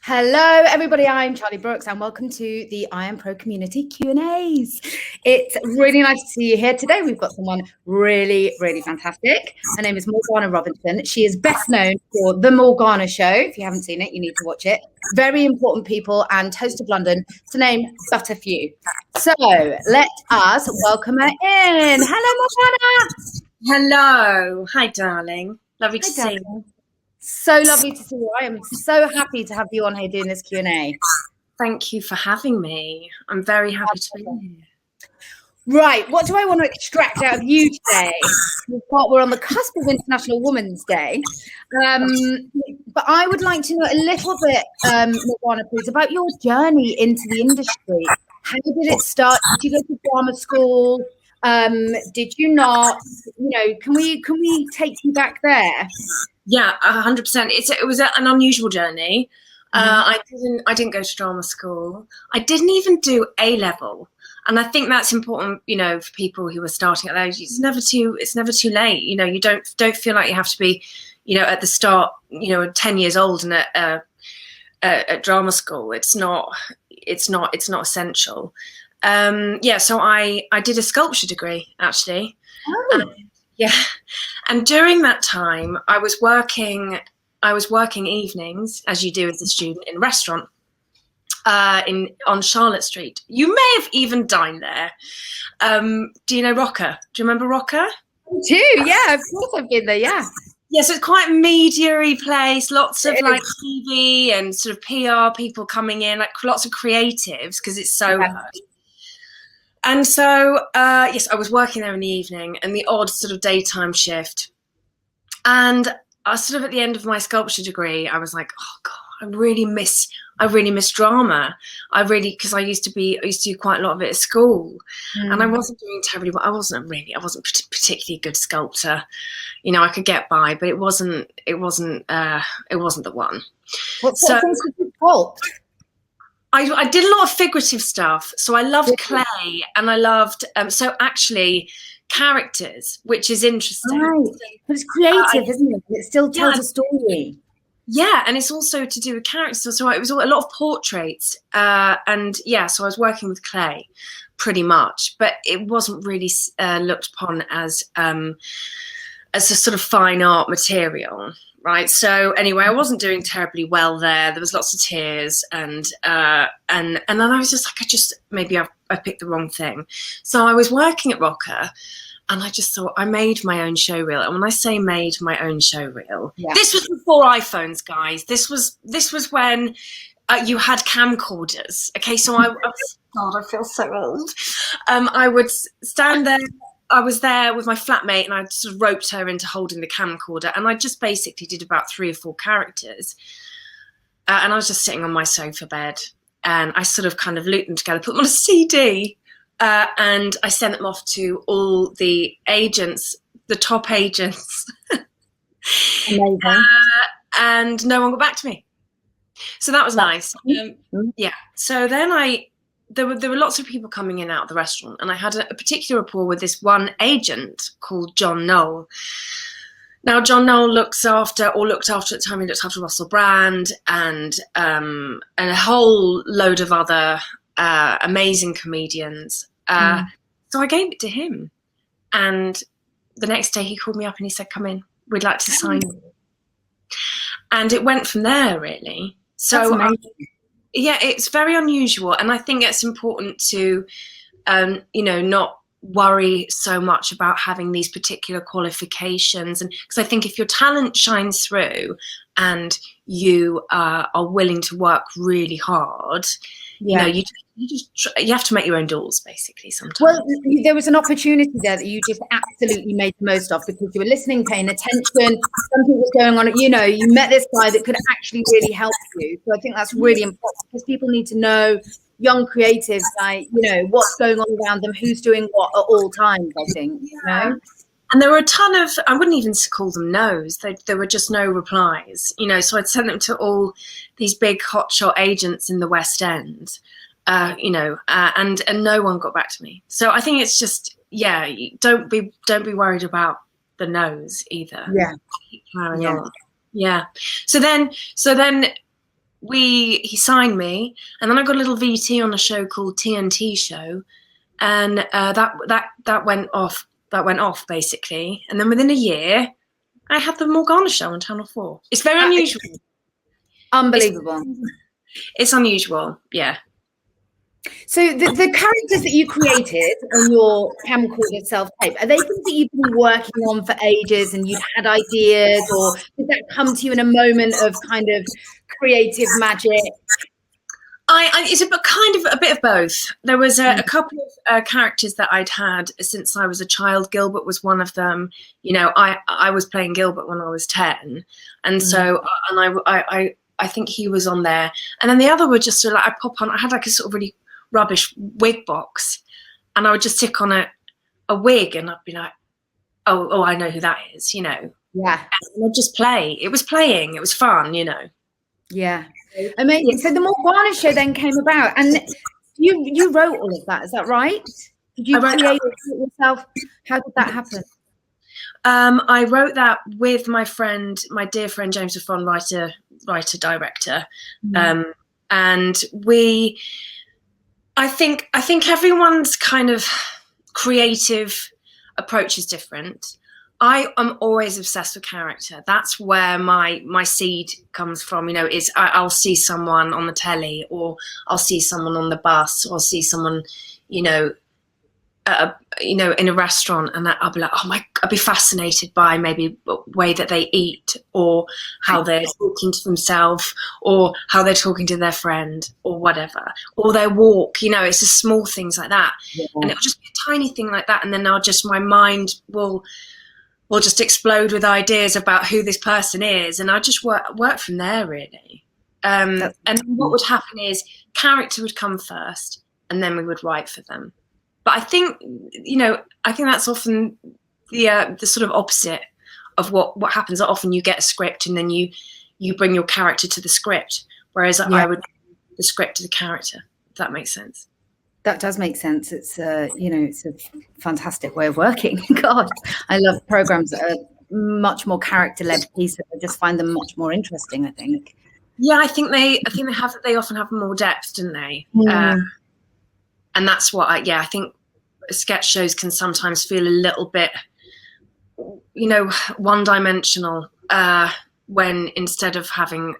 Hello, everybody. I'm Charlie Brooks, and welcome to the IAMPRO community Q&As. It's really nice to see you here today. We've got someone really, really fantastic. Her name is Morgana Robinson. She is best known for The Morgana Show. If you haven't seen it, you need to watch it. Very important people and Toast of London, to name but a few. So let us welcome her in. Hello, Morgana. Hello. Hi, darling. Lovely to see you. So lovely to see you. I am so happy to have you on here doing this Q&A. Thank you for having me. I'm very happy to be here. Right, what do I want to extract out of you today? We're on the cusp of International Women's Day, but I would like to know a little bit, Morgana, please, about your journey into the industry. How did it start? Did you go to drama school? Did you not? You know, can we take you back there? Yeah, 100%. It was an unusual journey. I didn't go to drama school. I didn't even do A-level. And I think that's important, you know, for people who are starting at that age. It's never too late. You know, you don't feel like you have to be, you know, at the start, you know, 10 years old and at drama school. It's not essential. Yeah, so I did a sculpture degree, actually. Oh. Yeah, and during that time, I was working evenings, as you do as a student, in a restaurant on Charlotte Street. You may have even dined there. Do you know Rocker? Do you remember Rocker? I do, yeah, of course I've been there, yeah. Yeah, so it's quite a media-y place, lots of like TV and sort of PR people coming in, like lots of creatives, because it's so good. And so, yes, I was working there in the evening and the odd sort of daytime shift. And I was sort of at the end of my sculpture degree, I was like, oh God, I really miss drama. Because I used to do quite a lot of it at school, and I wasn't doing terribly well. I wasn't particularly a good sculptor. You know, I could get by, but it wasn't the one. What things did you sculpt? I did a lot of figurative stuff. So I loved clay, and I loved so actually characters, which is interesting. Right. But it's creative, isn't it? It still tells a story. Yeah, and it's also to do with characters. So it was a lot of portraits, and yeah, so I was working with clay, pretty much, but it wasn't really looked upon as a sort of fine art material, right? So anyway, I wasn't doing terribly well there. There was lots of tears, and then I was just like, maybe I picked the wrong thing. So I was working at Rocker. And I just thought, I made my own show reel. And when I say made my own show reel, this was before iPhones, guys. This was when you had camcorders. Okay, so God, I feel so old. I would stand there. I was there with my flatmate, and I sort of roped her into holding the camcorder. And I just basically did about 3 or 4 characters. And I was just sitting on my sofa bed. And I sort of kind of looped them together, put them on a CD. And I sent them off to all the agents, the top agents. And no one got back to me. So that was nice. Yeah. So then there were lots of people coming in and out of the restaurant, and I had a particular rapport with this one agent called John Knoll. Now, John Knoll looked after at the time, he looked after Russell Brand and a whole load of other amazing comedians. So I gave it to him, and the next day he called me up and he said, come in, we'd like to sign you. And it went from there, really. So yeah, it's very unusual, and I think it's important to you know, not worry so much about having these particular qualifications, and because I think if your talent shines through and you are willing to work really hard, you know, you have to make your own doors, basically, sometimes. Well, there was an opportunity there that you just absolutely made the most of, because you were listening, paying attention, something was going on, you know, you met this guy that could actually really help you. So I think that's really important, because people need to know, young creatives, like, you know, what's going on around them, who's doing what at all times, I think, you know. And there were a ton of, I wouldn't even call them no's, there were just no replies, you know, so I'd send them to all these big hotshot agents in the West End, you know, and no one got back to me. So I think it's just, yeah, don't be worried about the no's either. Yeah. Keep carrying on. Yeah. So then he signed me, and then I got a little VT on a show called TNT Show, and that went off. That went off basically, and then within a year, I had the Morgana Show on Channel 4. It's very unusual. Unbelievable. It's unusual, yeah. So the characters that you created on your camcorder self-tape, are they things that you've been working on for ages and you've had ideas, or did that come to you in a moment of kind of creative magic? It's kind of a bit of both. There was a couple of characters that I'd had since I was a child. Gilbert was one of them. You know, I was playing Gilbert when I was 10, and so I think he was on there. And then the other were just sort of like, I pop on. I had like a sort of really rubbish wig box, and I would just stick on a wig, and I'd be like, oh, I know who that is. You know, yeah. And I'd just play. It was playing. It was fun. You know. Yeah. Amazing. So the Morgana Show then came about, and you wrote all of that, is that right? Did you create it yourself? How did that happen? I wrote that with my dear friend James Affron, writer director, and I think everyone's kind of creative approach is different. I am always obsessed with character. That's where my seed comes from. You know, is I'll see someone on the telly, or I'll see someone on the bus, or I'll see someone, in a restaurant, and I'll be like, I'll be fascinated by maybe the way that they eat, or how they're talking to themselves, or how they're talking to their friend, or whatever, or their walk. You know, it's just small things like that, and it'll just be a tiny thing like that, and then my mind will just explode with ideas about who this person is, and I just work from there, really. And what would happen is character would come first, and then we would write for them. But I think that's often the sort of opposite of what happens. Often you get a script, and then you bring your character to the script, whereas I would bring the script to the character. If that makes sense. That does make sense. It's it's a fantastic way of working. God, I love programs that are much more character-led pieces. I just find them much more interesting, I think. Yeah, I think they often have more depth, don't they? And that's what I think sketch shows can sometimes feel a little bit, one-dimensional, when instead of having,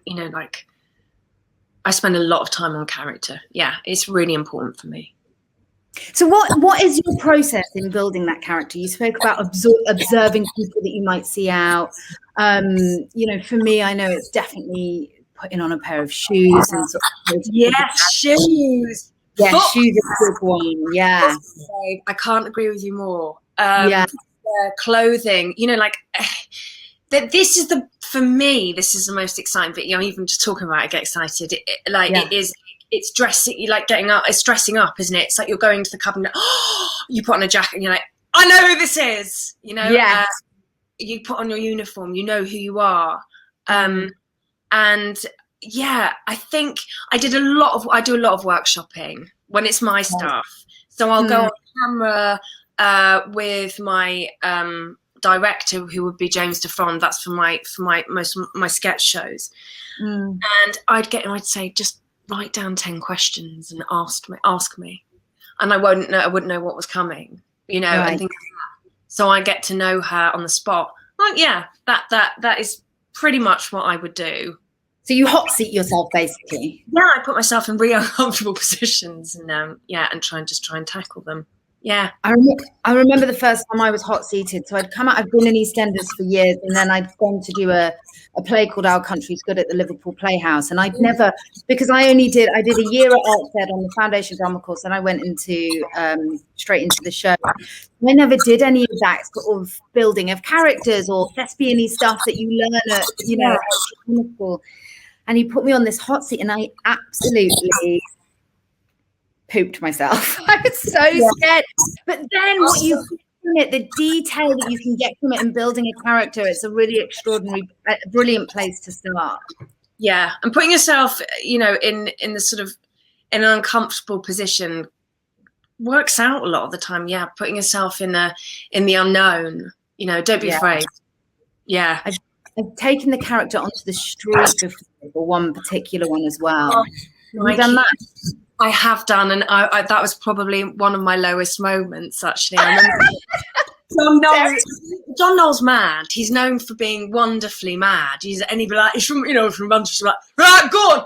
I spend a lot of time on character. Yeah, it's really important for me. So what is your process in building that character? You spoke about observing people that you might see out. For me, I know it's definitely putting on a pair of shoes and sort of shoes. Yeah, shoes are a good one. Yeah, I can't agree with you more. Clothing, this is for me, this is the most exciting bit. Even just talking about it, I get excited. It is. It's dressing. You like getting up. It's dressing up, isn't it? It's like you're going to the club and you put on a jacket and you're like, I know who this is. You put on your uniform. You know who you are. And I think I do a lot of workshopping when it's my stuff. So I'll go on camera with my director, who would be James Affron. That's for my sketch shows. And I'd say, just write down 10 questions and ask me, and I wouldn't know what was coming, and things like that. So I get to know her on the spot. That is pretty much what I would do. So you hot seat yourself, basically. Yeah, I put myself in really uncomfortable positions, and and try and tackle them. Yeah. I remember the first time I was hot seated. So I'd been in EastEnders for years, and then I'd gone to do a play called Our Country's Good at the Liverpool Playhouse. And I'd never, because I did a year at Artsed on the foundation drama course, and I went straight into the show. I never did any of that sort of building of characters or thespian-y stuff that you learn at, at school. And he put me on this hot seat, and I absolutely pooped myself. I was so scared. But then what you from it, the detail that you can get from it and building a character, it's a really extraordinary, brilliant place to start. Yeah, and putting yourself, in the sort of in an uncomfortable position works out a lot of the time. Yeah, putting yourself in the unknown. Don't be afraid. Yeah, I've taken the character onto the street before, or one particular one as well. Oh, have you done that? I have done, and I that was probably one of my lowest moments, actually. I remember John Noel's mad. He's known for being wonderfully mad. He'd be like, he's from Manchester, like, right, go on,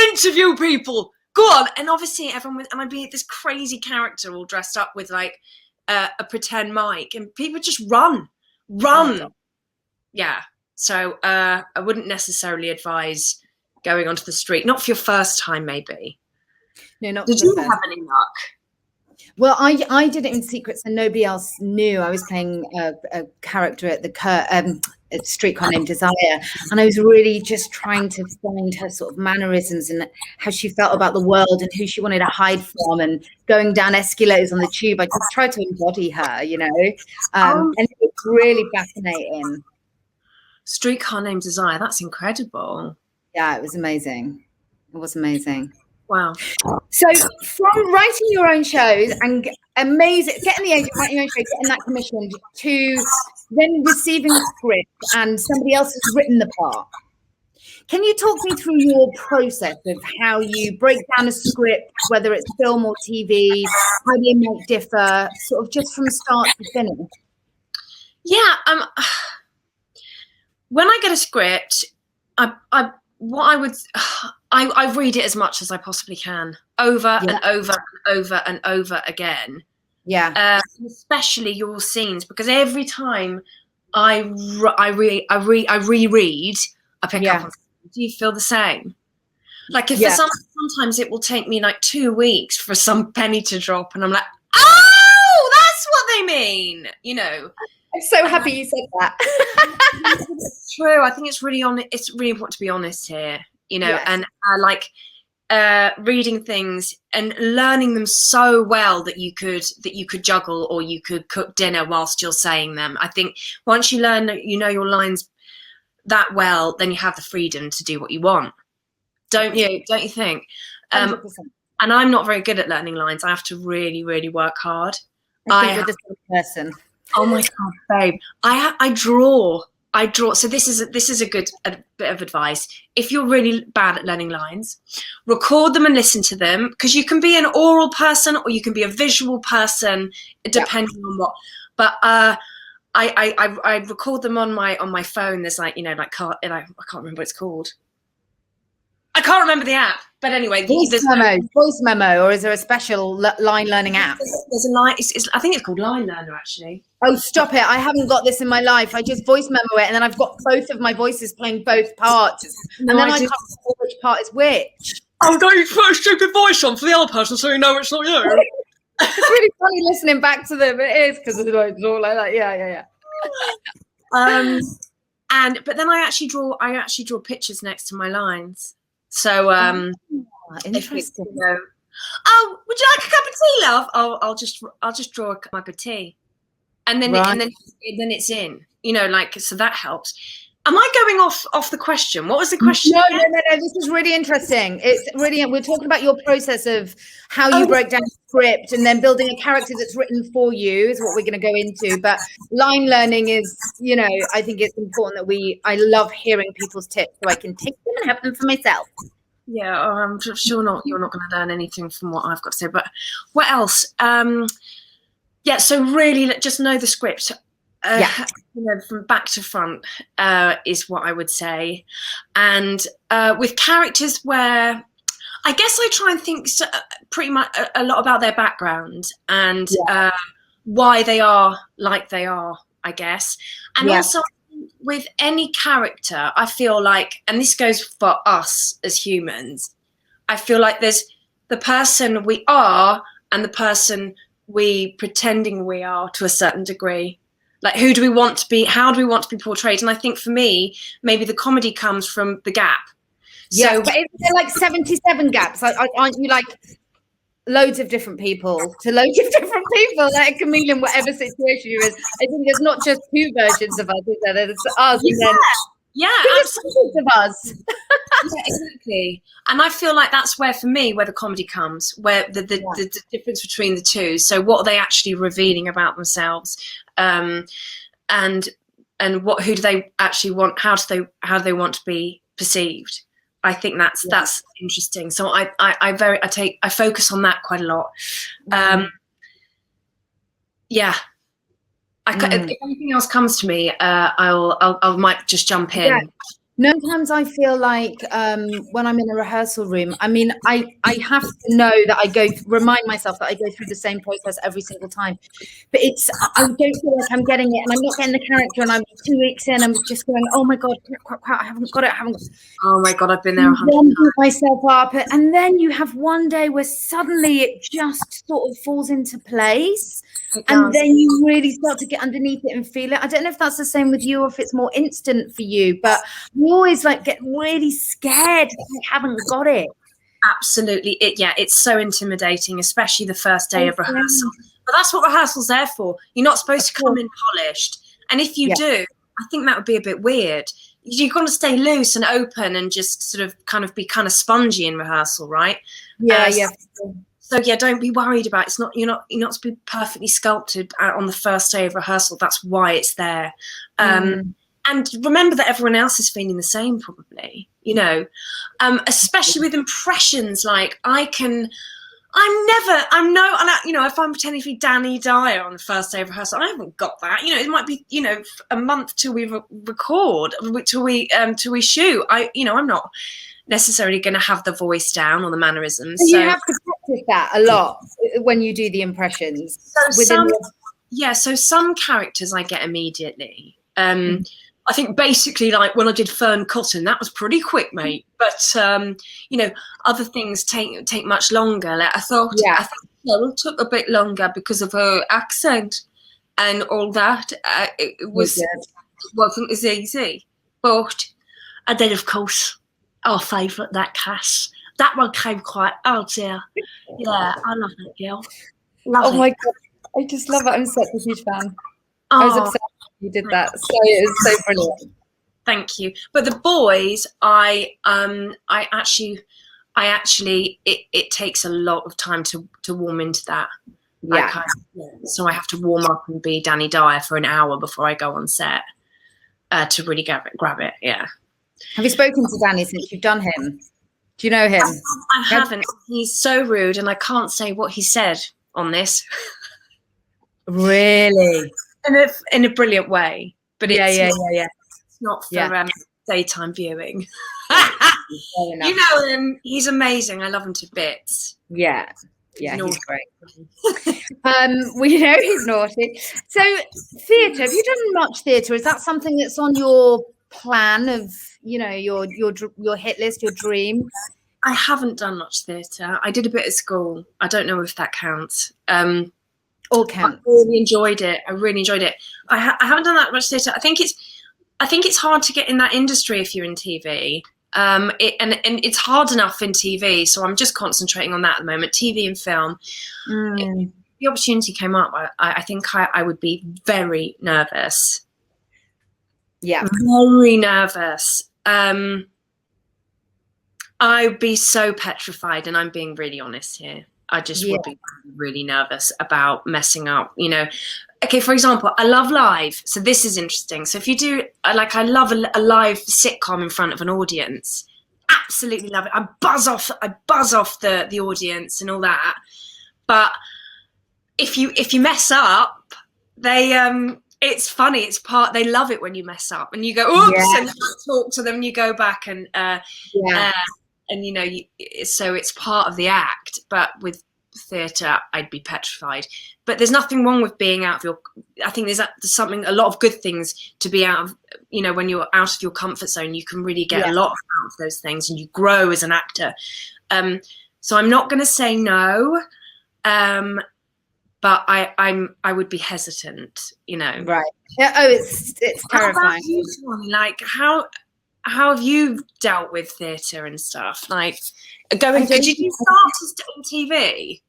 interview people, go on. And obviously everyone would, and I'd be this crazy character all dressed up with like a pretend mic, and people just run. Oh, yeah. So I wouldn't necessarily advise going onto the street, not for your first time, maybe. No, not. Did you have any luck? Well, I did it in secret, so nobody else knew. I was playing a character at the streetcar named Desire, and I was really just trying to find her sort of mannerisms and how she felt about the world and who she wanted to hide from, and going down escalators on the tube. I just tried to embody her, you know, and it was really fascinating. Streetcar named Desire, that's incredible. Yeah, it was amazing. It was amazing. Wow. So from writing your own shows and getting the agent, writing your own show, getting that commissioned, to then receiving the script and somebody else has written the part, can you talk me through your process of how you break down a script, whether it's film or TV, how they might differ, sort of just from start to finish? Yeah. When I get a script, I read it as much as I possibly can, over and over and over and over again. Yeah. Especially your scenes, because every time I reread, I pick up on. Do you feel the same? Like if sometimes it will take me like 2 weeks for some penny to drop, and I'm like, oh, that's what they mean, you know. I'm so happy you said that. It's true. I think it's really important to be honest here, you know, and I like reading things and learning them so well that you could juggle, or you could cook dinner whilst you're saying them. I think once you learn that you know your lines that well, then you have the freedom to do what you want. Don't you think? 100%. And I'm not very good at learning lines. I have to really, really work hard. I think you're the sort of person. Oh my God, babe. I draw. So this is a bit of advice. If you're really bad at learning lines, record them and listen to them, because you can be an oral person or you can be a visual person, depending on what. But I record them on my phone. There's like, you know, like I can't remember what it's called. I can't remember the app, but anyway, voice memo, or is there a special line learning app? There's a line. I think it's called Line Learner, actually. Oh, stop it! I haven't got this in my life. I just voice memo it, and then I've got both of my voices playing both parts, and then I can't remember which part is which. Oh, don't you put a stupid voice on for the other person so you know it's not you. It's really funny listening back to them. It is, because it's all like that. Yeah. But then I actually draw pictures next to my lines. So interesting. Oh, would you like a cup of tea, love? I'll just draw a cup of tea, and then then it's in. You know, like, so that helps. Am I going off the question? What was the question? No. This is really interesting. It's really, we're talking about your process of how you break down a script and then building a character that's written for you is what we're going to go into. But line learning is, you know, I think it's important that I love hearing people's tips so I can take them and have them for myself. Yeah, I'm sure you're not going to learn anything from what I've got to say. But what else? So really just know the script. You know, from back to front is what I would say. And with characters where I guess I try and think pretty much a lot about their background and why they are like they are, I guess. And also with any character, I feel like, and this goes for us as humans, I feel like there's the person we are and the person we pretending we are to a certain degree. Like, who do we want to be? How do we want to be portrayed? And I think for me, maybe the comedy comes from the gap. Yeah, so, but isn't there like 77 gaps? Aren't you like loads of different people to loads of different people, like a chameleon, whatever situation you're in? I think there's not just two versions of us, is there? There's us and then absolutely of us. Yeah, exactly. And I feel like that's where, for me, where the comedy comes, where the difference between the two. So what are they actually revealing about themselves? And who do they actually want? How do they want to be perceived? I think that's interesting. So I focus on that quite a lot. Yeah. If anything else comes to me, I might just jump in. Yeah. Sometimes I feel like when I'm in a rehearsal room, I mean, I have to know that remind myself that I go through the same process every single time. But I don't feel like I'm getting it, and I'm not getting the character, and I'm 2 weeks in, I'm just going, oh my God, I haven't got it, Oh my God, I've been there 100 times. Beat myself up, and then you have one day where suddenly it just sort of falls into place. And then you really start to get underneath it and feel it. I don't know if that's the same with you or if it's more instant for you, but you always like get really scared if you haven't got it. Absolutely. It's so intimidating, especially the first day of rehearsal. But that's what rehearsal's there for. You're not supposed to come in polished. And if you do, I think that would be a bit weird. You've got to stay loose and open and just sort of be kind of spongy in rehearsal, right? So yeah, don't be worried about it. You're not to be perfectly sculpted on the first day of rehearsal. That's why it's there. And remember that everyone else is feeling the same, probably, especially with impressions. Like if I'm pretending to be Danny Dyer on the first day of rehearsal, I haven't got that. It might be, a month till we record, till we shoot. I'm not necessarily going to have the voice down or the mannerisms. So you have to practice that a lot when you do the impressions. So some characters I get immediately. I think basically like when I did Fearne Cotton, that was pretty quick, mate. But other things take much longer. Like I think Cheryl took a bit longer because of her accent and all that. It wasn't as easy. But and then of course our favourite, that Cass. That one came quite, oh dear. Yeah, I love that girl. Love it. My God, I just love it. I'm such a huge fan. I was obsessed when you did that. So it was so brilliant. Thank you. But the boys, I actually, it takes a lot of time to warm into that. Yeah. So I have to warm up and be Danny Dyer for an hour before I go on set to really grab it. Yeah. Have you spoken to Danny since you've done him? Do you know him? I haven't. He's so rude, and I can't say what he said on this. Really? In a brilliant way. But it's not for daytime viewing. You know him. He's amazing. I love him to bits. Yeah. Yeah, he's great. We know he's naughty. So theatre, have you done much theatre? Is that something that's on your plan of, your hit list, your dream? I haven't done much theatre. I did a bit at school. I don't know if that counts. All counts. I really enjoyed it. I haven't done that much theatre. I think it's hard to get in that industry if you're in TV. And it's hard enough in TV, so I'm just concentrating on that at the moment. TV and film. If the opportunity came up, I think I would be very nervous. Yeah, very nervous. I'd be so petrified, and I'm being really honest here. I just would be really nervous about messing up, Okay, for example, I love live. So this is interesting. So if you do, I love a live sitcom in front of an audience. Absolutely love it. I buzz off the audience and all that. But if you mess up, they it's funny. They love it when you mess up and you go, oops, and you talk to them and you go back and so it's part of the act. But with theatre, I'd be petrified. But there's nothing wrong with being out of I think there's a lot of good things to be out of, when you're out of your comfort zone, you can really get a lot out of those things and you grow as an actor. So I'm not going to say no, but I would be hesitant, Right. Yeah. Oh, it's terrifying. How about you, Tony? Like, how have you dealt with theatre and stuff? Like, did you start in TV?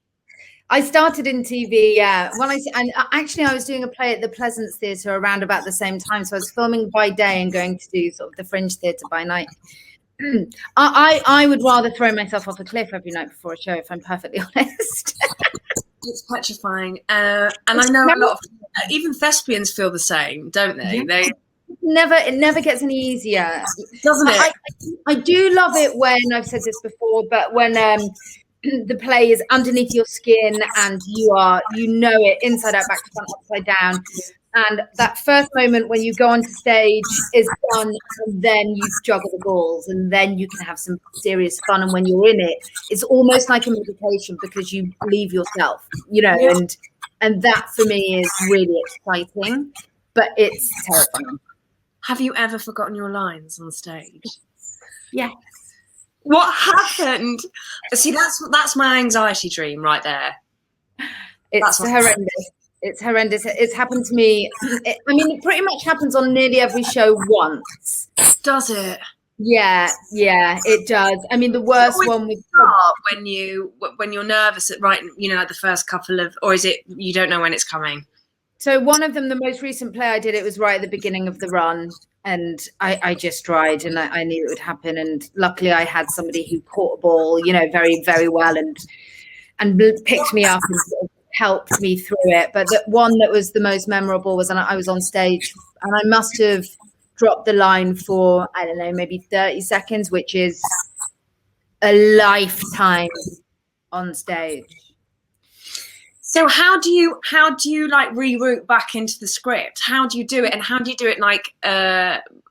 I started in TV, yeah. I was doing a play at the Pleasance Theatre around about the same time. So I was filming by day and going to do sort of the Fringe Theatre by night. I would rather throw myself off a cliff every night before a show, if I'm perfectly honest. It's petrifying. And I know a lot of even thespians feel the same, don't they? it never gets any easier, doesn't it? I do love it when, I've said this before, but when the play is underneath your skin and you know it inside out, back to front, upside down. And that first moment when you go onto stage is done, and then you juggle the balls, and then you can have some serious fun. And when you're in it, it's almost like a meditation because you leave yourself, and that for me is really exciting, but it's terrifying. Have you ever forgotten your lines on stage? Yeah. What happened? See, that's my anxiety dream right there. It's horrendous. It's horrendous. It's happened to me. It pretty much happens on nearly every show once. Does it? Yeah, it does. I mean, the worst one was when you're nervous at like the first couple of, or is it you don't know when it's coming? So one of them, the most recent play I did, it was right at the beginning of the run, and I just tried, and I knew it would happen. And luckily, I had somebody who caught a ball, very, very well, and picked me up and sort of helped me through it. But the one that was the most memorable was, and I was on stage, and I must have dropped the line for, I don't know, maybe 30 seconds, which is a lifetime on stage. So how do you like reroute back into the script? How do you do it, and how do you do it like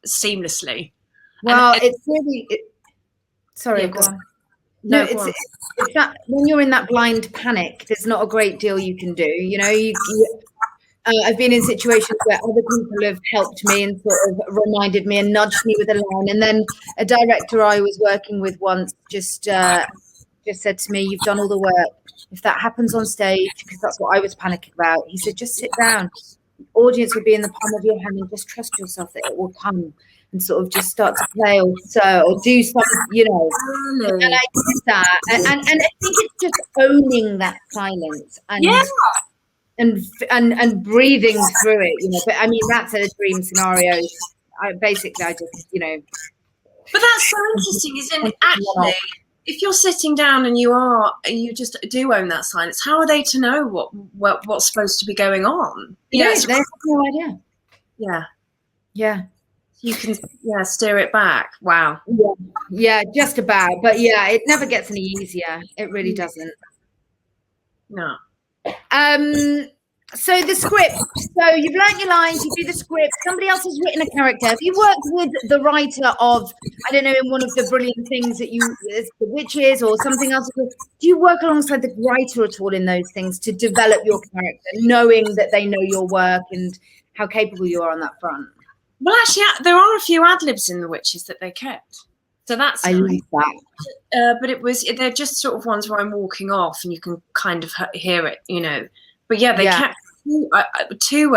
seamlessly? Well, it's really sorry, go on. No, it's that when you're in that blind panic, there's not a great deal you can do. I've been in situations where other people have helped me and sort of reminded me and nudged me with a line, and then a director I was working with once just said to me, "You've done all the work. If that happens on stage," because that's what I was panicking about, he said, "just sit down. The audience will be in the palm of your hand, and just trust yourself that it will come." And sort of just start to play or do something, And I did that, and I think it's just owning that silence and breathing through it, But I mean, that's a dream scenario. I just, But that's so interesting, isn't it? Actually, if you're sitting down and you just do own that silence, how are they to know what's supposed to be going on? They have no idea. Yeah. You can steer it back. Wow. Yeah, just about. But yeah, it never gets any easier. It really doesn't. No. So the script. So you've learnt your lines, you do the script, somebody else has written a character. Have you worked with the writer of, I don't know, in one of the brilliant things that the Witches or something else? Do you work alongside the writer at all in those things to develop your character, knowing that they know your work and how capable you are on that front? Well, actually, there are a few ad-libs in The Witches that they kept. So that's I like that. But they're just sort of ones where I'm walking off and you can kind of hear it, But yeah, they kept two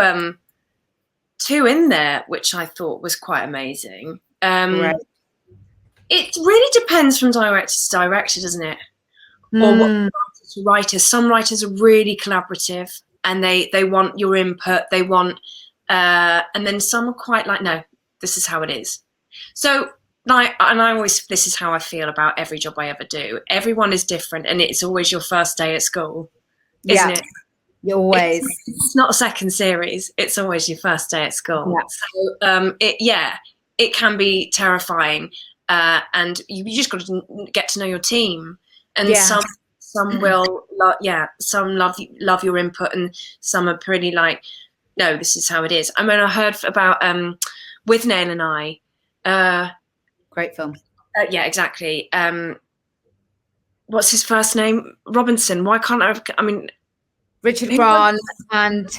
in there, which I thought was quite amazing. Right. It really depends from director to director, doesn't it? Or what writer to writer. Some writers are really collaborative and they want your input. They want, and then some are quite like, no, this is how it is. So this is how I feel about every job I ever do. Everyone is different, and it's always your first day at school, isn't it? Always. It's not a second series. It's always your first day at school. Yeah. So it can be terrifying, and you just got to get to know your team. And some will, some love your input, and some are pretty like, no, this is how it is. I mean, I heard about With Nail and I. Great film. Yeah, exactly. What's his first name? Robinson. Why can't I mean, Richard Grant and...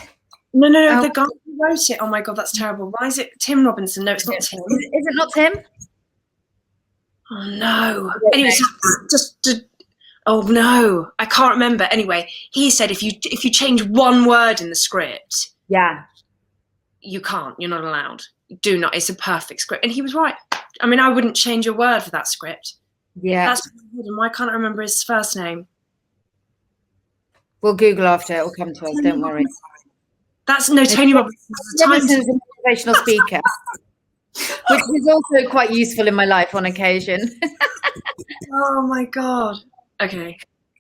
No, the guy who wrote it. Oh my God, that's terrible. Why is it Tim Robinson? No, it's not Tim. Is it not Tim? Oh no. Anyway, oh no, I can't remember. Anyway, he said if you change one word in the script, you can't. You're not allowed. Do not. It's a perfect script, and he was right. I mean, I wouldn't change a word for that script. Yeah. That's good. And why can't I remember his first name? We'll Google after. It will come to us. Don't worry. That's Tony Robinson. Robinson's an motivational speaker, which is also quite useful in my life on occasion. Oh my God. Okay.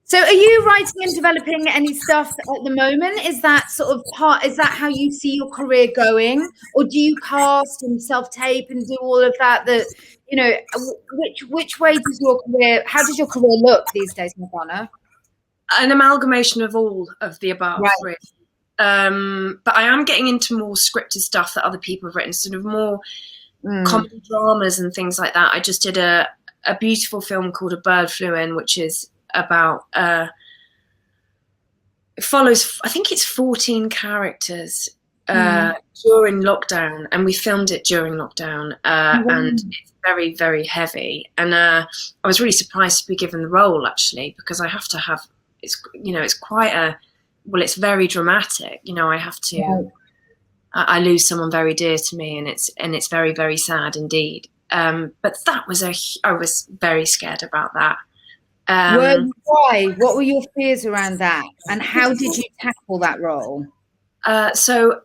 So are you writing and developing any stuff at the moment? Is that sort of is that how you see your career going? Or do you cast and self-tape and do all of that, you know, which way does your career, how does your career look these days, Morgana? An amalgamation of all of the above, right. Really. But I am getting into more scripted stuff that other people have written, sort of more comedy dramas and things like that. I just did a beautiful film called A Bird Flew In, which is about it follows, I think it's 14 characters during lockdown, and we filmed it during lockdown, and it's very, very heavy. And I was really surprised to be given the role, actually, because I have to have, it's, you know, it's quite it's very dramatic. You know, I have to, I lose someone very dear to me, and it's very, very sad indeed. But that was I was very scared about that. Why? What were your fears around that, and how did you tackle that role? So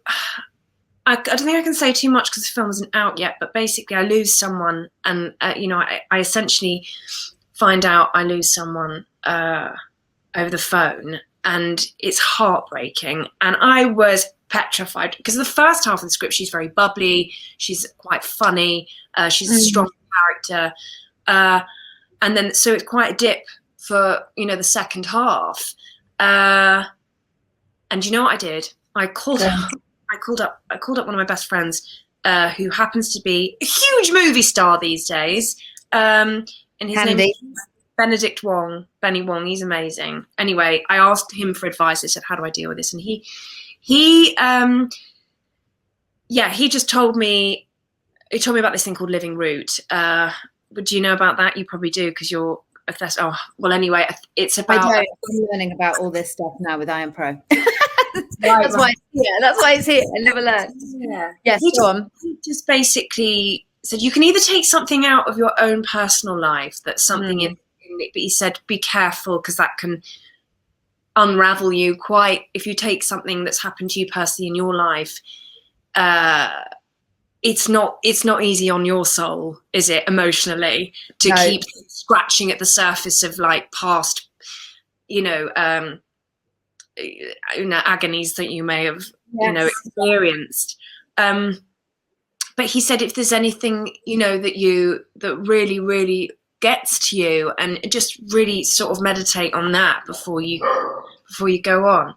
I don't think I can say too much because the film isn't out yet, but basically I lose someone, and you know, I essentially find out I lose someone over the phone, and it's heartbreaking. And I was petrified because the first half of the script, she's very bubbly, she's quite funny, she's a strong character, and then so it's quite a dip for, you know, the second half. And you know what I did? I called up one of my best friends, who happens to be a huge movie star these days. And his name is Benny Wong. He's amazing. Anyway, I asked him for advice. I said, how do I deal with this? And he just told me about this thing called Living Root. But do you know about that? You probably do, because you're a anyway, it's about. I'm learning about all this stuff now with IAMPRO. That's why it's here. I never learned. Yeah. Yes, go on. He just basically said you can either take something out of your own personal life that's something in it, but he said be careful because that can unravel you quite. If you take something that's happened to you personally in your life, it's not easy on your soul, is it, emotionally, to keep scratching at the surface of like past, agonies that you may have, experienced. But he said if there's anything, that really, really gets to you, and just really sort of meditate on that before you go on.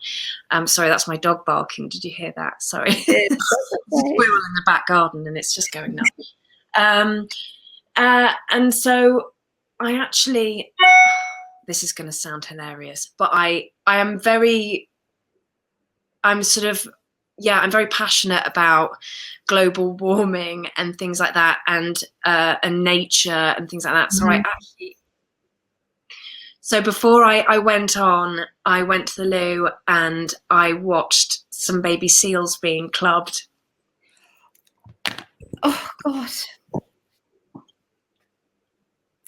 Sorry, that's my dog barking. Did you hear that? Sorry. There's a squirrel in the back garden and it's just going nuts. And so I actually, this is going to sound hilarious, but I'm very passionate about global warming and things like that, and nature and things like that. So before I went on, I went to the loo and I watched some baby seals being clubbed. Oh God.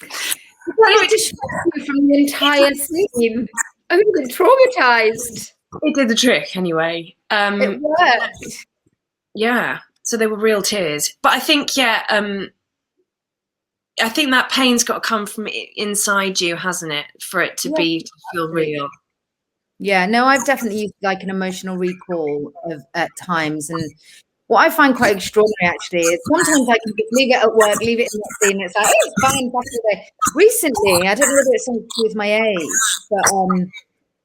That distracted me from the entire scene. I would have been traumatized. It did the trick anyway. It worked. Yeah. So they were real tears. But I think, I think that pain's got to come from inside you, hasn't it, for it to feel real. Yeah, no, I've definitely used like an emotional recall at times. And what I find quite extraordinary actually is sometimes I can just leave it at work, leave it in that scene. It's like, oh, it's fine, back in the day. Recently, I don't know whether it's something to do with my age, but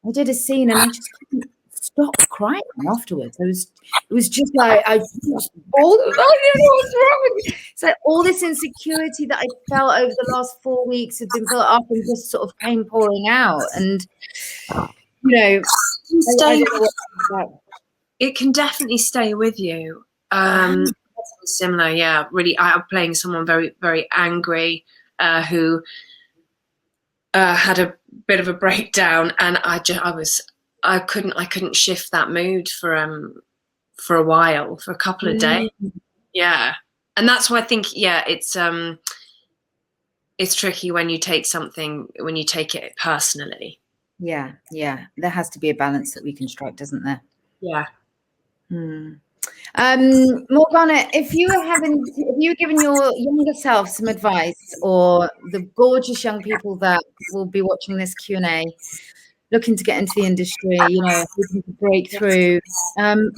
I did a scene and I just couldn't stop crying afterwards. It was just like I don't know what's wrong with me. It's like all this insecurity that I felt over the last 4 weeks had been built up and just sort of came pouring out. And it can definitely stay with you. Similar, yeah. Really, I'm playing someone very, very angry who had a bit of a breakdown, and I couldn't shift that mood for a while, for a couple of days. Yeah, and that's why I think it's tricky when you take it personally. Yeah, there has to be a balance that we can strike, doesn't there? Yeah. Morgana, if you were giving your younger self some advice, or the gorgeous young people that will be watching this Q&A, looking to get into the industry, you know, looking to break through,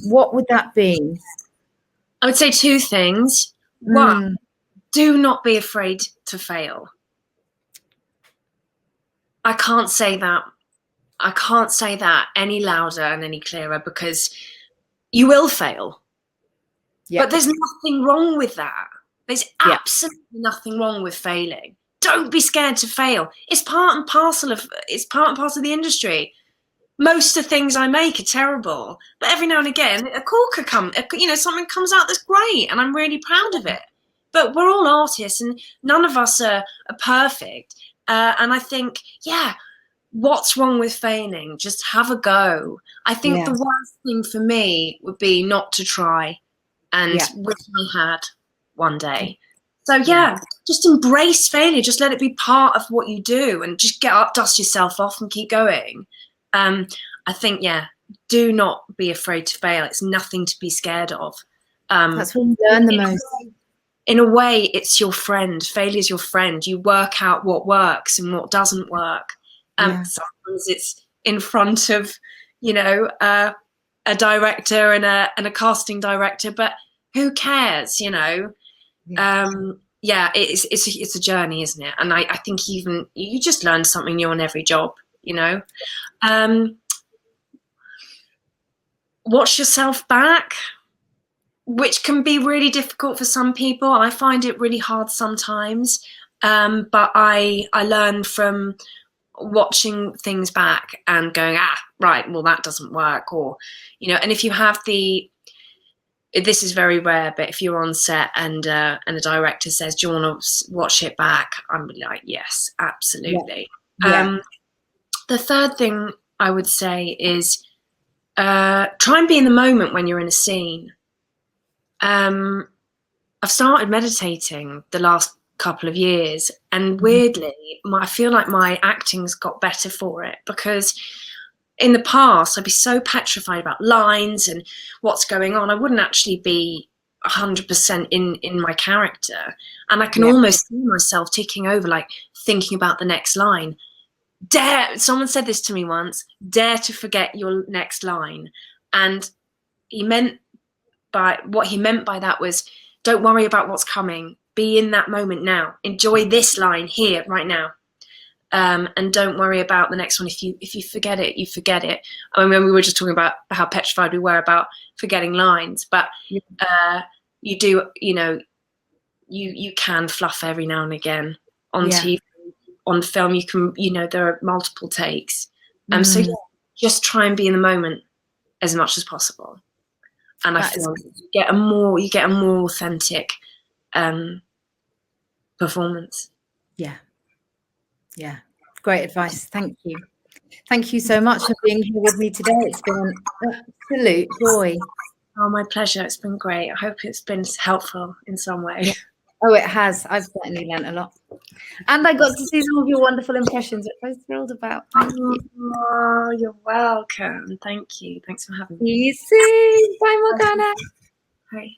what would that be? I would say two things. One, do not be afraid to fail. I can't say that. I can't say that any louder and any clearer, because you will fail. But there's nothing wrong with that. There's absolutely nothing wrong with failing. Don't be scared to fail. It's part and parcel of the industry. Most of the things I make are terrible, but every now and again a call could come, you know, something comes out that's great, and I'm really proud of it. But we're all artists, and none of us are perfect. And I think, what's wrong with failing? Just have a go. I think the worst thing for me would be not to try, and wish I had one day. So just embrace failure. Just let it be part of what you do, and just get up, dust yourself off, and keep going. I think, do not be afraid to fail. It's nothing to be scared of. That's when you learn the most. In a way, it's your friend. Failure is your friend. You work out what works and what doesn't work. Sometimes it's in front of, you know, a director and a casting director, but who cares, you know? It's a journey, isn't it? And I think even you just learn something new on every job, you know? Watch yourself back, which can be really difficult for some people. I find it really hard sometimes, but I learn from watching things back and going, right, well, that doesn't work. Or, you know, and if you have this is very rare, but if you're on set and a director says, do you want to watch it back? I'm like, yes, absolutely. The third thing I would say is try and be in the moment when you're in a scene. I've started meditating the last couple of years, and weirdly, I feel like my acting's got better for it, because in the past I'd be so petrified about lines and what's going on. I wouldn't actually be 100% in my character, and I can almost see myself ticking over, like thinking about the next line. Someone said this to me once, dare to forget your next line. And what he meant by that was, don't worry about what's coming. Be in that moment now. Enjoy this line here, right now. And don't worry about the next one. If you forget it, you forget it. I mean, we were just talking about how petrified we were about forgetting lines, but you do, you know, you can fluff every now and again on TV. On film, you can, you know, there are multiple takes. So just try and be in the moment as much as possible. And I feel you get a more authentic performance. Yeah. Great advice. Thank you. Thank you so much for being here with me today. It's been an absolute joy. Oh, my pleasure. It's been great. I hope it's been helpful in some way. Oh, it has. I've certainly learned a lot. And I got to see some of your wonderful impressions, which I was thrilled about. Thank you. Oh, you're welcome. Thank you. Thanks for having me. See you soon. Bye, Morgana. Bye.